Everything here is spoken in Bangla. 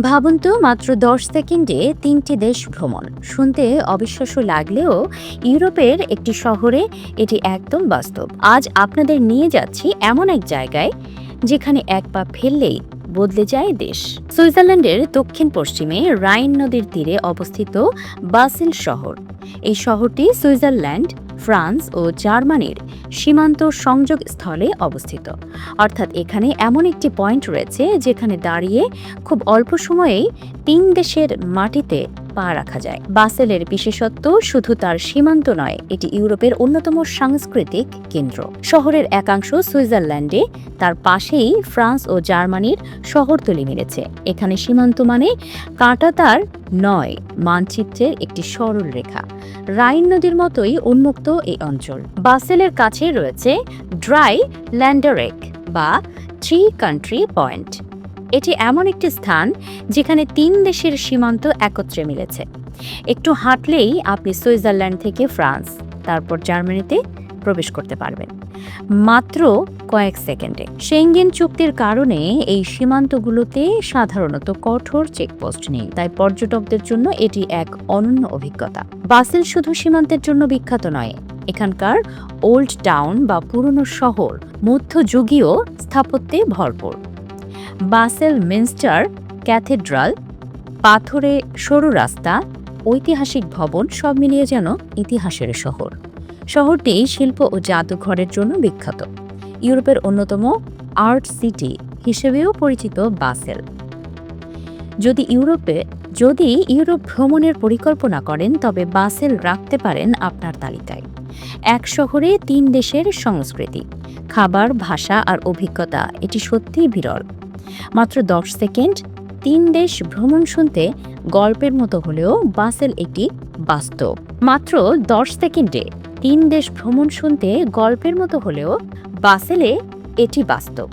ভাবুন তো, মাত্র ১০ সেকেন্ডে ৩টি দেশ ভ্রমণ। শুনতে অবিশ্বাস্য লাগলেও ইউরোপের একটি শহরে এটি একদম বাস্তব। আজ আপনাদের নিয়ে যাচ্ছি এমন এক জায়গায় যেখানে এক পা ফেললেই বদলে যায় দেশ। সুইজারল্যান্ডের দক্ষিণ পশ্চিমে রাইন নদীর তীরে অবস্থিত বাসেল শহর। এই শহরটি সুইজারল্যান্ড, ফ্রান্স ও জার্মানির সীমান্ত সংযোগ স্থলে অবস্থিত। অর্থাৎ এখানে এমন একটি পয়েন্ট রয়েছে যেখানে দাঁড়িয়ে খুব অল্প সময়েই ৩ দেশের মাটিতে পা রাখা যায়। বাসেলের বিশেষত্ব শুধু তার সীমান্ত নয়, এটি ইউরোপের অন্যতম সাংস্কৃতিক কেন্দ্র। শহরের একাংশ সুইজারল্যান্ডে, তার পাশেই ফ্রান্স ও জার্মানির শহরতলি মিলেছে। এখানে সীমান্ত মানে কাঁটাতার নয়, মানচিত্রের একটি সরল রেখা। রাইন নদীর মতোই উন্মুক্ত এই অঞ্চল। বাসেলের কাছে রয়েছে ড্রাই ল্যান্ডারেক বা 3 কান্ট্রি পয়েন্ট। এটি এমন একটি স্থান যেখানে ৩ দেশের সীমান্ত একত্রে মিলেছে। একটু হাঁটলেই আপনি সুইজারল্যান্ড থেকে ফ্রান্স, তারপর জার্মানিতে প্রবেশ করতে পারবেন মাত্র কয়েক সেকেন্ডে। সেঙ্গেন চুক্তির কারণে এই সীমান্তগুলোতে সাধারণত কঠোর চেকপোস্ট নেই, তাই পর্যটকদের জন্য এটি এক অনন্য অভিজ্ঞতা। বাসেল শুধু সীমান্তের জন্য বিখ্যাত নয়, এখানকার ওল্ড টাউন বা পুরনো শহর মধ্যযুগীয় স্থাপত্যে ভরপুর। বাসেল মিনস্টার ক্যাথেড্রাল, পাথরে সরু রাস্তা, ঐতিহাসিক ভবন সব মিলিয়ে যেন ইতিহাসের শহর। শহরটি শিল্প ও জাদুঘরের জন্য বিখ্যাত। ইউরোপের অন্যতম আর্ট সিটি হিসেবেও পরিচিত বাসেল। যদি ইউরোপ ভ্রমণের পরিকল্পনা করেন, তবে বাসেল রাখতে পারেন আপনার তালিকায়। এক শহরে ৩ দেশের সংস্কৃতি, খাবার, ভাষা আর অভিজ্ঞতা, এটি সত্যিই বিরল। মাত্র ১০ সেকেন্ড ৩ দেশ ভ্রমণ শুনতে গল্পের মতো হলেও বাসেল একটি বাস্তব। মাত্র ১০ সেকেন্ডে ৩ দেশ ভ্রমণ শুনতে গল্পের মতো হলেও বাসেলে এটি বাস্তব।